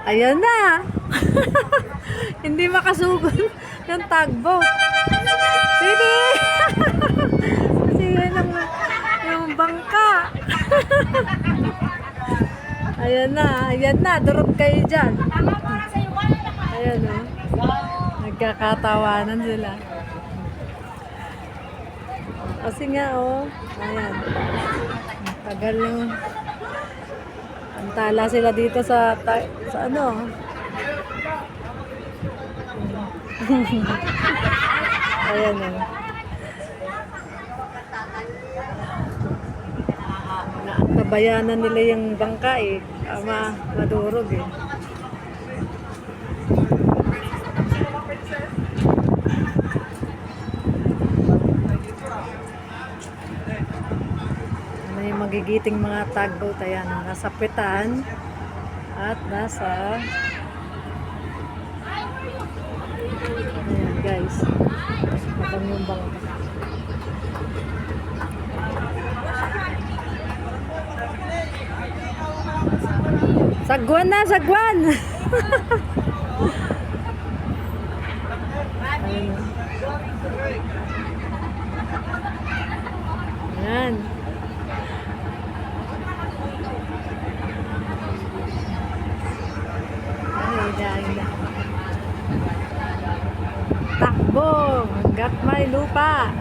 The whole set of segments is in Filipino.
Ayan na. Hindi makasugod yung tugboat. Baby! Kasi yan yung bangka. Ayan na. Durog kayo dyan. Ayan o. Nagkakatawanan sila. Kasi nga o. Ayan. Tagal yung antala sila dito sa ano. Ayan o. Nabayanan nila yung bangka eh. Madurog eh. Ano yung magigiting mga tugboat. Ayan, nasa Pitan at nasa ayan guys. Ito yung bangka. Sagwan na, sagwan! Ayan. Ayan. Takbo! Hanggat may lupa!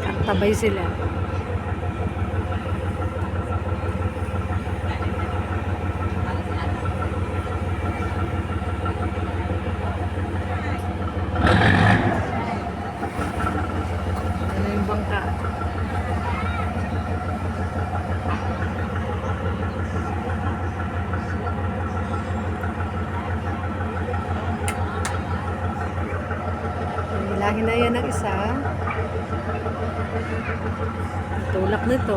Katabay sila. Bangka. Hilahin na yan ang isa. Tulak nito.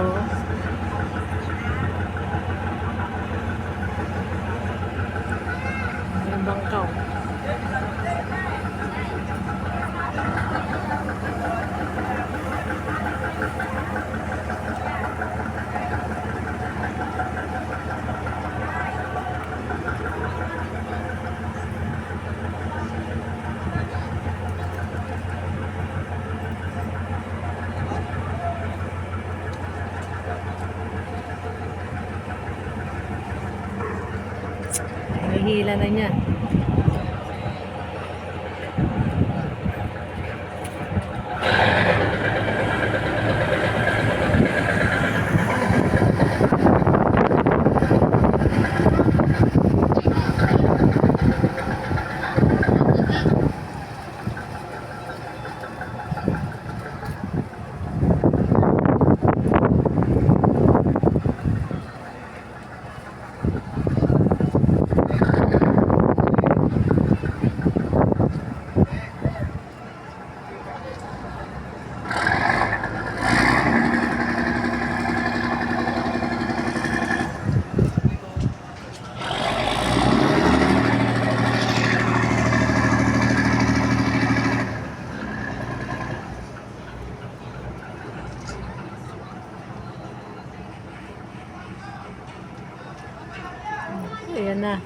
Yung bangkaw. Hihila na niya. Ayan na.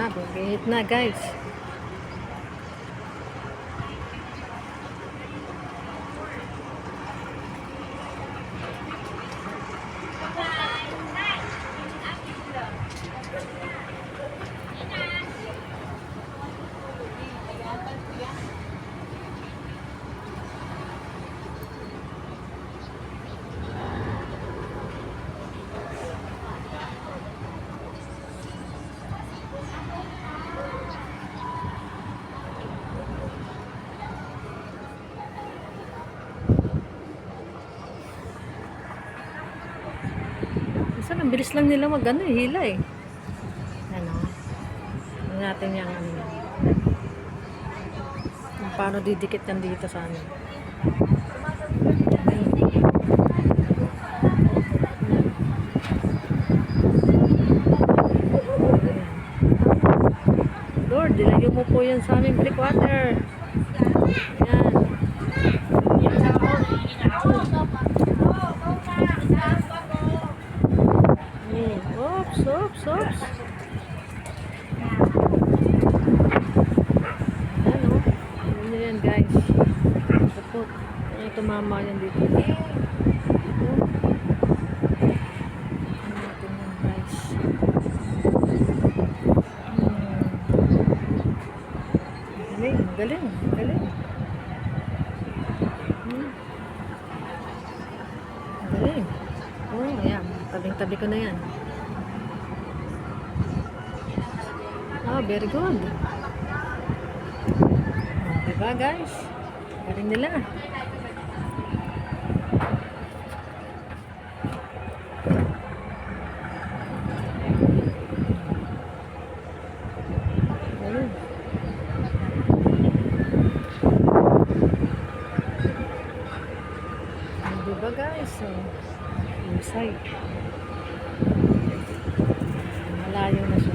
Bugihit na guys. Minsan, ang bilis lang nila mag-ano, hila eh. Ano? Ano natin yung ano. paano didikit yan dito sa amin. Lord, dilagyan mo po yan sa aming breakwater. Yan. Oops, oops, oops. Ano? Ano yan, guys? Ito, ay tumama yan dito. Ito. Ano natin yan, guys? Galing, galing, galing. Galing. Oh, ayan. Tabing-tabi ko na yan. Oh, very good. Oh, diba, guys? Galing nila. Galing. Oh, diba, guys? Oh, husay. Malayo na siya.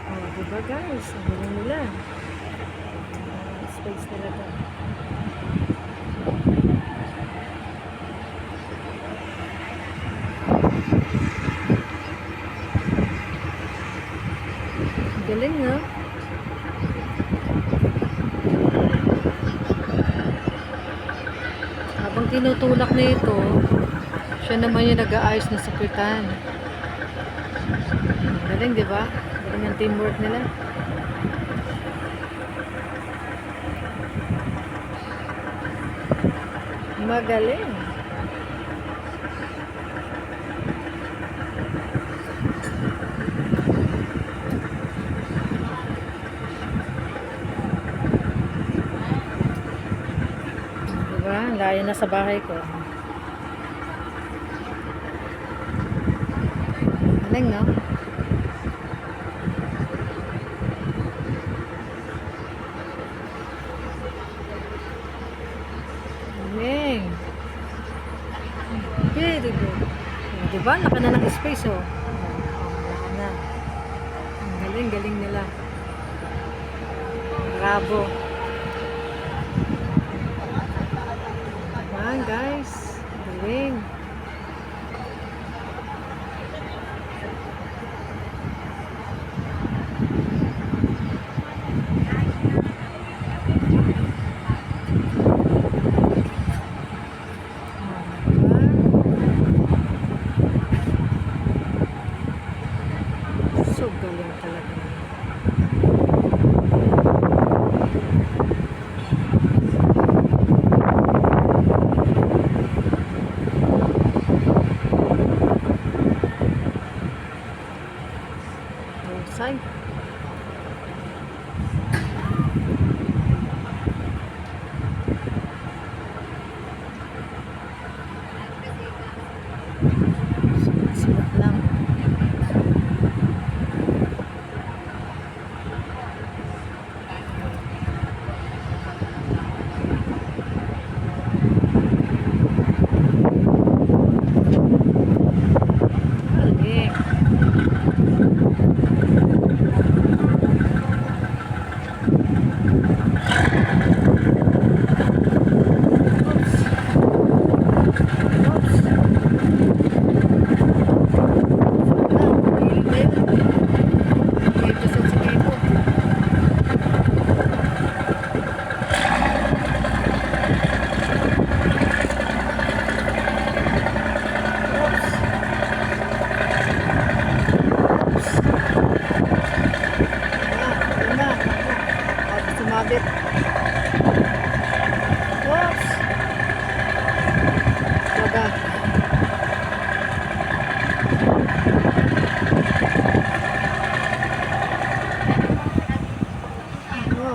Oh, diba guys? Ang galing nila. Space nila doon. Galing, no? Habang tinutulak na ito, siya naman yung nag-aayos ng sakitan. Galing, di ba? Galing ang teamwork nila. Magaling. Diba? Layo na sa bahay ko. Galing, no? Galing. Very good. Diba? Laka na ng space, oh. Laka na. Ang galing, galing nila. Bravo. Diba, guys? Galing. So galing talaga.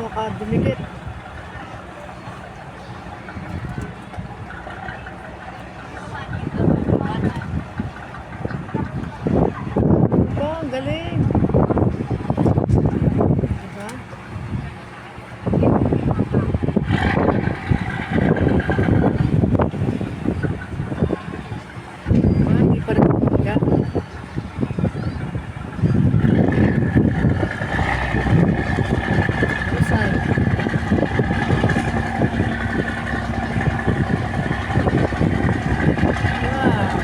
baka dumikit. Diba? Ang galing. Diba? Diba? Hindi pa rin umaga. Saan? Wow.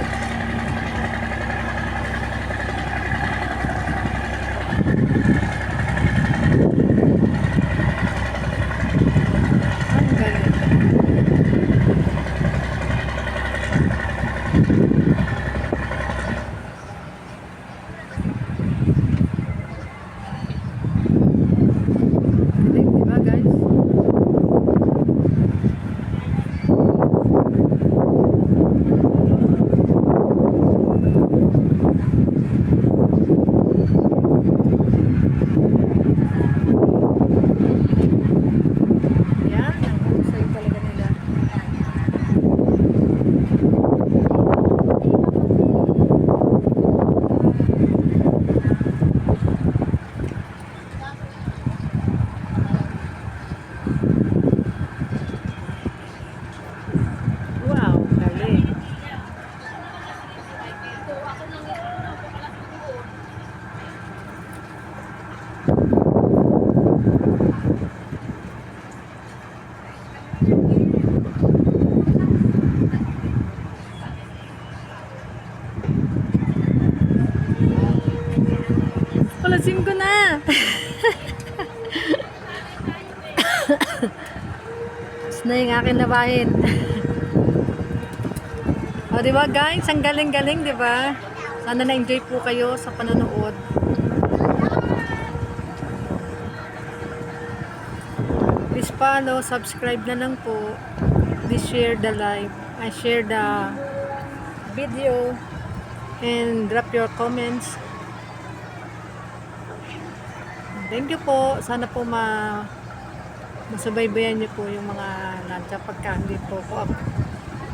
Ang galing. Galing, diba guys? Yan, ang husay talaga nila. Wow, galing. Palasim ko na. Tapos na yung akin na bahin. O, diba guys? Ang galing-galing, diba? Sana na-enjoy po kayo sa panonood. Please follow, subscribe na lang po. Please share the live. I share the video and drop your comments. Thank you po. Sana po masubaybayan niyo po yung mga lancha pagka hindi po ako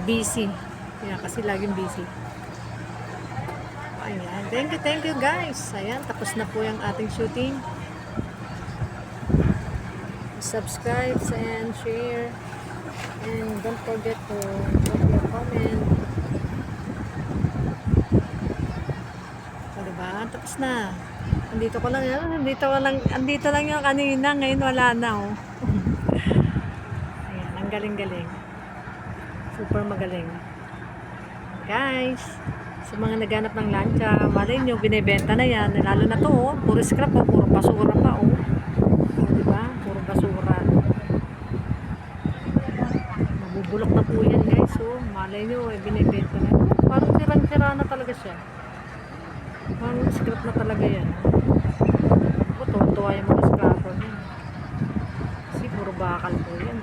busy. Yan, kasi laging busy. Ayan. Thank you guys. Ayan, tapos na po yung ating shooting. Subscribe and share. And don't forget to drop your comment. O, diba? Tapos na. Andito lang yung kanina. Ngayon wala na, oh. Ayan, ang galing-galing. Super magaling. Guys, sa mga naghanap ng lancha, malay nyo, binibenta na yan. Lalo na to, oh. Puro scrap, oh. Puro basura pa, oh. O, diba? Puro basura. Mabubulok na po yan, guys, oh. Malay nyo, binibenta na. Parang sirang-sira na talaga siya. Parang scrap na talaga yan. Ako, tuwa yung mga scrapper niya. Kasi puro bakal po yan.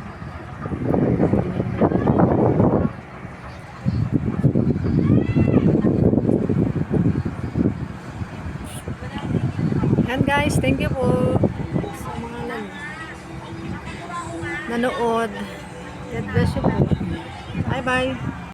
And guys, thank you po sa mga nanood. God bless you po. Bye bye.